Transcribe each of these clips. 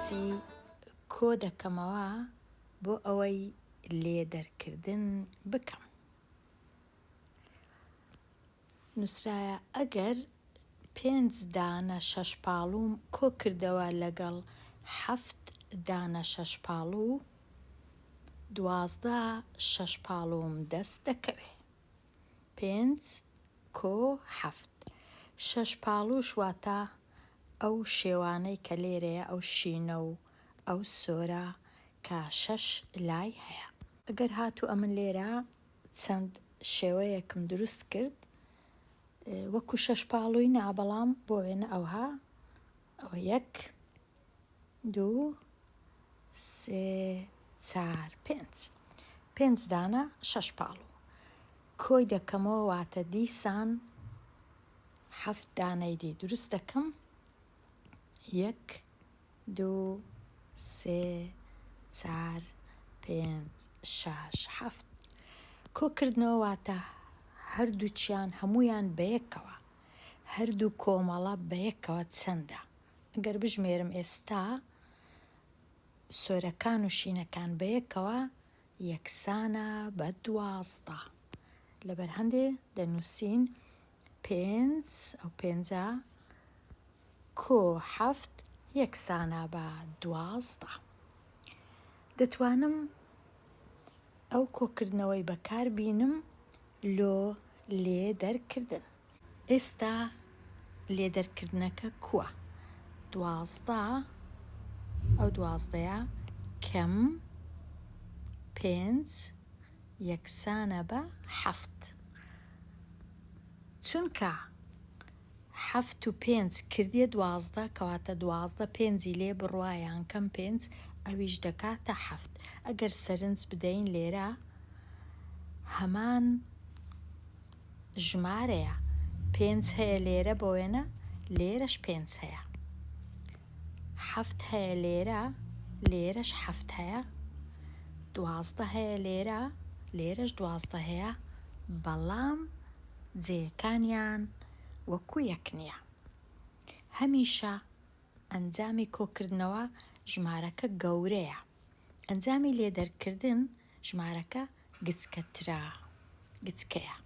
باسی کۆ دەکەمەوە بۆ ئەوەی لێدەرکردن بکەم. نووسرایە ئەگەر 5 دانە شەشپاڵووم کۆ کردەوە لەگەڵ 7 دانە شەشپاڵوو، 12 شەشپاڵووم دەست دەکەوێ. 5 کۆ 7 شەشپاڵووش واتە ئەو شێوانەی کە لێرەیە، ئەو شینە و ئەو سۆرە کە 6 لای هەیە. ئەگەر هاتوو ئەمن لێرە چەند شێوەیەکم دروست کرد وەکو شەشپاڵووی نا، بەڵام بۆ وێنە ئەوها ئەوە 1 2 3 4 5 دانە شەشپاڵوو کۆی دەکەمەوە، واتە دیسان 7 دانەی دی دروست دەکەم. 1 2 3 4 5 6 7 کۆکردنەوە واتە هەردووچیان هەمویان بەیەکەوە، هەردوو کۆمەڵە بەیەکەوە چەندە. ئەگەر بژمێرم ئێستا سۆرەکان و شینەکان بەیەکەوە یەکسانە بە 12. لەبەر هەندێ دەنووسین 5 ئەو 5 کۆ 7 یەکسانە بە 12. دەتوانم ئەو کۆکردنەوەی بەکار بینم لۆ لێدەرکردن. ئێستا لێدەرکردنەکە کووە؟ 12 ئەو 12ە کەم 5 یەکسانە بە 7. چونکە 7 و 5 کردیە 12 کەواتە 12 5 لێ بڕوایان کەم 5 ئەویش دەکاتە 7. ئەگەر سەرنج بدەین لێرە هەمان ژمارەیە، 5 هەیە لێرە بۆ وێنە لێرەش 5 هەیە، 7 هەیە لێرە لێرەش 7 هەیە، 12 هەیە لێرە لێرەش 12 هەیە، بەڵام جێیەکانیان وەکو یەک نییە. هەمیشە ئەنجامی کۆکردنەوە ژمارەکە گەورەیە، ئەنجامی لێدەرکردن ژمارەکە گچکەیە.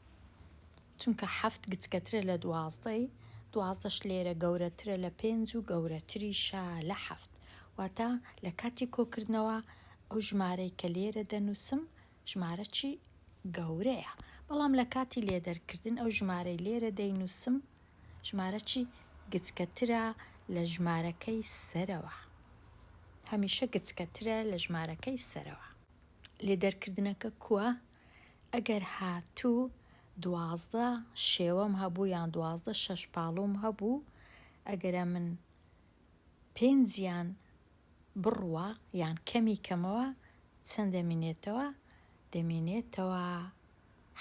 چونکە 7 گچکەترە لە 12ی، 12ش لێرە گەورەترە لە 5 و گەورەتریشە لە 7. واتە لە کاتی کۆکردنەوە ئەو ژمارەی کە لێرە دەنووسم ژمارە چی گەورەیە، بەڵام لە کاتی لێدەرکردن ئەو ژمارەی لێرە دەینووسم ژمارە چی گچکەترە لە ژمارەکەی سەرەوە، هەمیشە گچکەترە لە ژمارەکەی سەرەوە. لێدەرکردنەکە کووە؟ ئەگەر هاتوو 12 شێوەم هەبوو یان 12 شەشپاڵووم هەبوو، ئەگەرە من 5یان بڕوە یان کەمەوە چەند دەمێنێتەوە؟ دەمێنێتەوە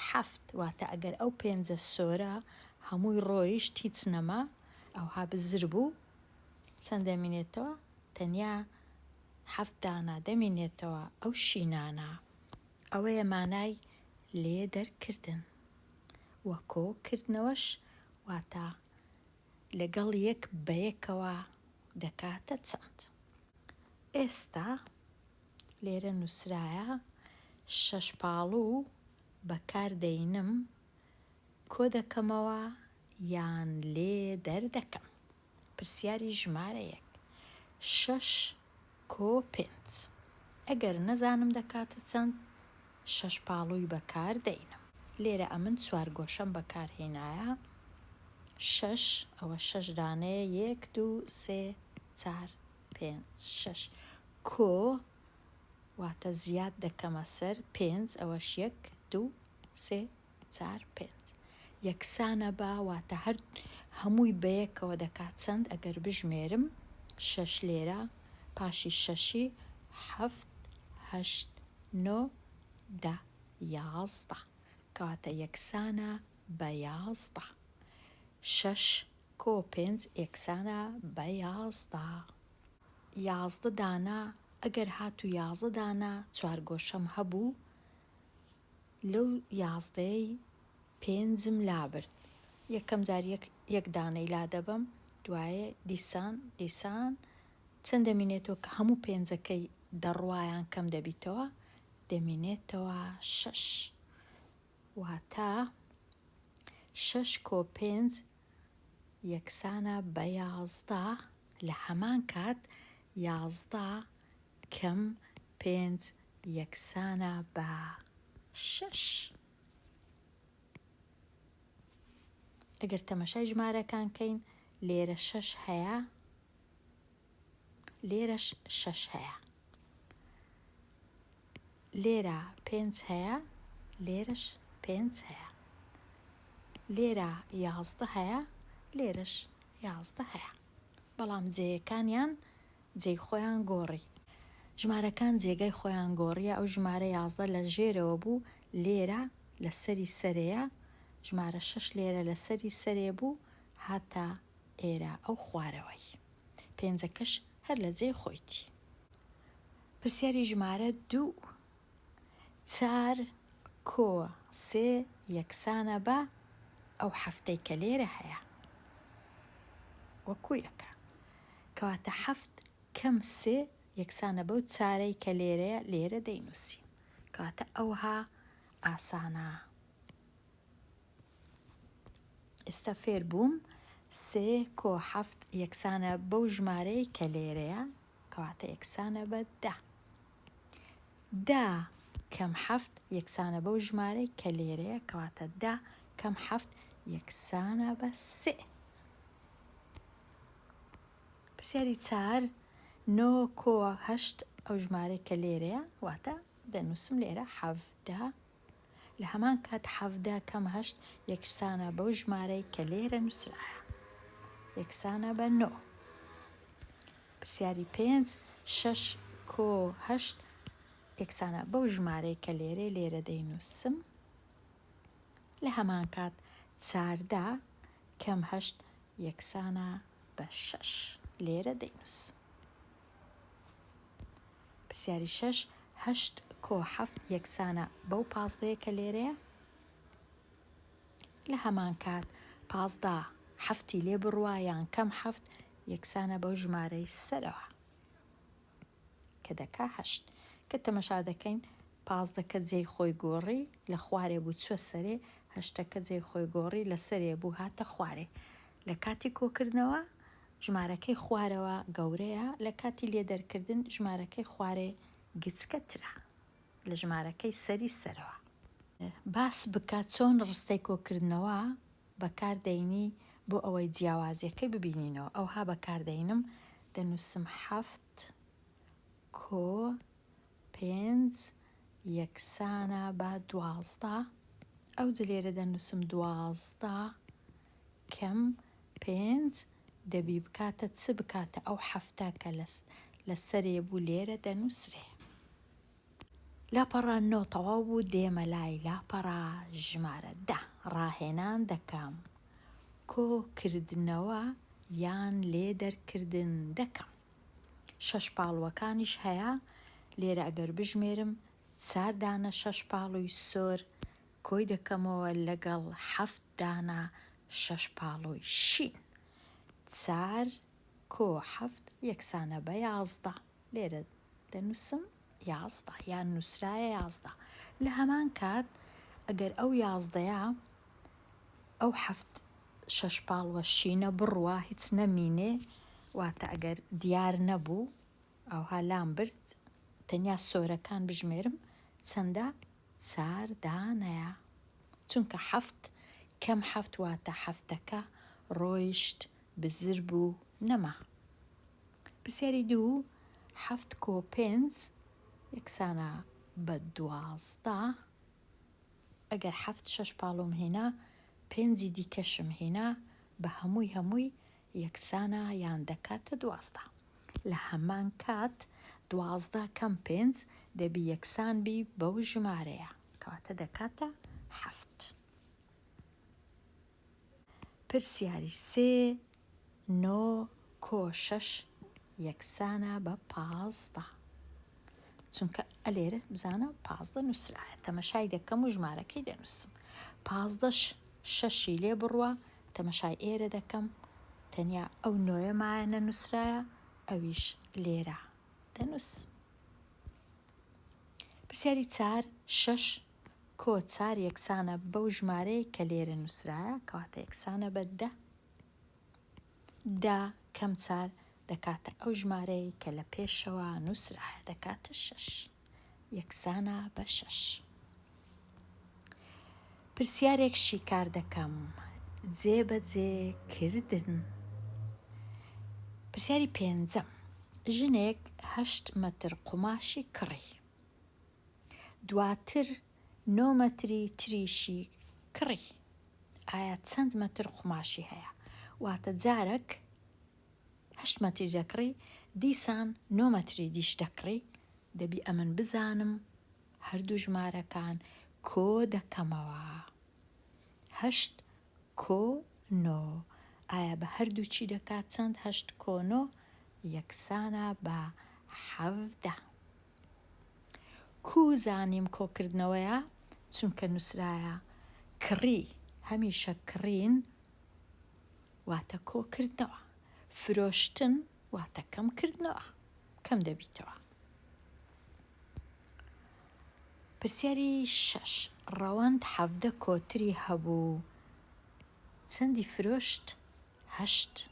7. واتە ئەگەر ئەو 5 سۆرە هەمووی ڕۆیشت هیچ نەما، ئەوها بزر بوو، چەند دەمێنێتەوە؟ تەنیا 7 دانە دەمێنێتەوە ئەو شینانە. ئەوەیە مانای لێدەرکردن. وە کۆکردنەوەش واتە لەگەڵ یەک بەیەکەوە دەکاتە چەند. ئێستا لێرە نووسرایە شەشپاڵوو بەکاردەینم کۆ دەکەمەوە یان لێدەردەکەم. پرسیاری ژمارەیەک 6 کۆ 5. ئەگەر نەزانم دەکاتە چەند شەشپاڵووی بەکاردەینم. لێرە ئەمن 4 گۆشەم بەکارهێنایە. 6 ئەوە 6 دانەیە، 1 2 3 4 5 6 کۆ واتە زیاد دەکەمە سەر 5 ئەوەش 1 2 3 4 5 یەکسانە بە، واتە هەمووی بەیەکەوە دەکات چەند؟ ئەگەر بژمێرم 6 لێرە پاشی 6 7 8 9 10 11 کەواتە یەکسانە بە 11. 6 کۆ 5 یەکسانە بە 11. 11 دانە ئەگەر هاتوو 11 دانە 4 گۆشەم هەبوو، لەو 11ی 5م لابرد، یەکەم جار 1 دانەی لا دەبەم، دوایە دیسان چەند دەمێنێتەوە کە هەموو پێنجەکەی دەڕوایان کەم دەبیتەوە دەمێنێتەوە 6 واتە 6 کۆ 5 یەکسانە بە 11 لە هەمان کات 11 کەم 5 یەکسانە بە 6. ئەگەر تەمەشای ژمارەکان کەین لێرە 6 هەیە لێرەش 6 هەیە لێرە 5 هەیە لێرەش 5 هەیە لێرە 11 هەیە لێرەش 11 هەیە بەڵام جێیەکانیان جێی خۆیان گۆڕی ژمارەکان جێگای خۆیان گۆڕیە ئەو ژمارە 11 لە ژێرەوە بوو لێرە لە سەری سەرەیە ژمارە 6 لێرە لە سەری سەرێ بوو هاتە ئێرە ئەو خوارەوەی پێنجەکەش هەر لە جێی خۆیتی پرسیاری ژمارە 2 4 کۆ 3 یەکسانە بە ئەو هەفتەی کە لێرە هەیە وەکو یەکە کەواتە 7 کەم 3 یەکسانە بەو چارەی کە لێرەیە لێرە دەینووسین کەواتە ئەوها ئاسانە ئێستا فێر بووم 3 کۆ 7 یەکسانە بەو ژمارەی کە لێرەیە کەواتە یەکسانە بە 10 کەم 7 یەکسانە بەو ژمارەی کە لێرەیە کەواتە 10 کەم 7 یەکسانە بە 3 پرسیاری 4 9 کۆ 8 ئەو ژمارەی کە لێرەیە واتە دەنووسم لێرە 17 لە هەمان کات 17 کەم 8 یەکسانە بەو ژمارەی کە لێرە نووسرایە یەکسانە بە 9 پرسیاری 5 6 کۆ 8 یەکسانە بەو ژمارەی کە لێرە دەینووسم لە هەمان کات 14 کەم 8 یەکسانە بە 6 لێرە دەینووسم پرسیاری 6 8 کۆ 7 یەکسانە بەو 15 کە لێرەیە لە هەمان کات 15 هەفتی لێ بڕوا یان کەم 7 یەکسانە بەو ژمارەی سەرەوە کە دەکا 8 کە تەمەشا دەکەین 15کە جێی خۆی گۆڕی لە خوارێ بوو چوە سەرێ 8کە جێی خۆی گۆڕی لە سەرێ بوو هاتە خوارێ لە کاتی کۆکردنەوە ژمارەکەی خوارەوە گەورەیە لە کاتی لێدەرکردن ژمارەکەی خوارێ گچکەترە لە ژمارەکەی سەری سەرەوە باس بکات چۆن ڕستەی کۆکردنەوە بەکاردەینی بۆ ئەوەی جیاوازیەکەی ببینینەوە ئەوها بەکاردەینم دەنووسم 7 کۆ 5 یەکسانە بە 12 ئەو لێرە دەنووسم 12 کەم 5 دەبی بکاتە چ بکاتە ئەو هەفتە کە لە سەرێ بوو لێرە دەنووسرێ لاپەڕە 9 تەواو بوو دێمە لای لاپەڕە ژمارە 10 ڕاهێنان دەکەم کۆکردنەوە یان لێدەرکردن دەکەم 6 پاڵوەکانیش هەیە لێرە ئەگەر بژمێرم 4 دانە 6 پاڵووی سۆر کۆی دەکەمەوە لەگەڵ 7 دانە 6 پاڵووی شین 4 کۆ 7 یەکسانە بە 11 لێرە دەنووسم 11 یان نووسرایە 11 لە هەمان کات ئەگەر ئەو 11ە ئەو 6 پاڵوە شینە بڕوا هیچ نەمینێ واتە ئەگەر دیار نەبوو ئەوها لام برد تەنیا سۆرەکان بژمێرم چەندە 4 دانەیە چونکە 7 کەم 7 واتە هەفتەکە ڕۆیشت بزر بوو نەما پرسیاری 2 7 کۆ 5 یەکسانە بە 12 ئەگەر 7 6 پاڵۆم هێنا 5 دیکەشم هێنا بە هەمووی یەکسانە یان دەکاتە 12 لە هەمان کات 12 کەم 5 دەبی یەکسان بی بەو ژمارەیە کەواتە دەکاتە 7 پرسیاری 3 9 کۆ 6 یەکسانە بە 15 چونکە ئەلێرە بزانە 15 نووسرایە تەمەشای دەکەم و ژمارەکەی دەنووسم 15 شەشی لێ بڕوە تەمەشای ئێرە دەکەم تەنیا ئەو نۆیە مایە نەنووسرایە ئەویش لێرە دەنووس. پرسیاری 4 6 کۆ 4 یەکسانە بەو ژمارەی کە لێرە نووسرایە کەواتە یەکسانە بە 10. دا کەم 4 دەکاتە ئەو ژمارەی کە لە پێشەوە نووسرایە دەکاتە 6 یەکسانە بە 6. پرسیارێکشی کار دەکەم جێبەجێکردن. پرسیاری 5 ژنێک 8 مەتر قوماشی کڕی، دواتر 9 مەتری تریشی کڕی، ئایا چەند مەتر قوماشی هەیە؟ واتە جارێک 8 مەتری دەکڕی، دیسان 9 مەتری دیش دەکڕی، دەبی ئەمن بزانم هەردوو ژمارەکان کۆ دەکەمەوە. 8 کۆ 9 ئایا بە هەردوو چی دەکات چەند 8 کۆ 9 یەکسانە بە 17. کو زانیم کۆکردنەوەیە چونکە نووسرایە کڕی هەمیشە کڕین واتە کۆکردنەوە، فرۆشتن واتە کەمکردنەوە، کەم دەبیتەوە. پرسیاری 6 ڕەوەند 17 کۆتری هەبوو، چەندی فرۆشت؟ 8.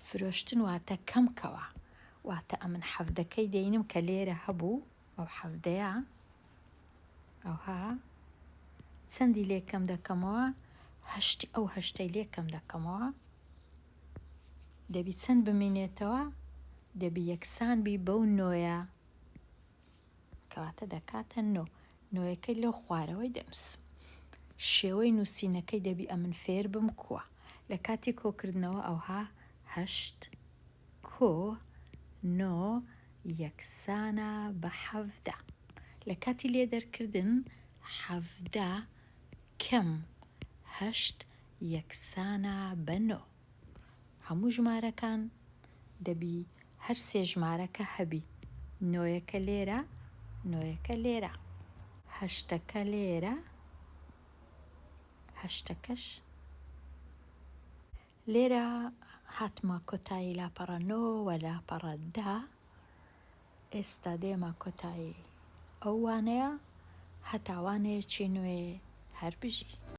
فرۆشتن واتە کەمکەوە، واتە ئەمن 17کەی دەینم کە لێرە هەبوو ئەو 17ەیە ئەوها چەندی لێ کەم دەکەمەوە؟ 8 ئەو 8ەی لێ کەم دەکەمەوە، دەبی چەند بمێنێتەوە؟ دەبی یەکسان بی بەو 9ە کەواتە دەکاتە 9. 9ەکەی لەو خوارەوەی دەنووسم. شێوەی نووسینەکەی دەبی ئەمن فێر بم کووە لە کاتی کۆکردنەوە ئەوها 8 کۆ 9 یەکسانە بە 17. لە کاتی لێدەرکردن 17 کەم 8 یەکسانە بە 9. هەموو ژمارەکان دەبی هەر سێ ژمارەکە هەبی، 9ەکە لێرە 9ەکە لێرە 8ەکە لێرە 8ەکەش لێرە. هاتمە کۆتایی لاپەڕە 9 و لاپەڕە 10. ئێستا دێمە کۆتایی ئەو وانەیە هەتاوانەیەکی نوێ هەر بژی.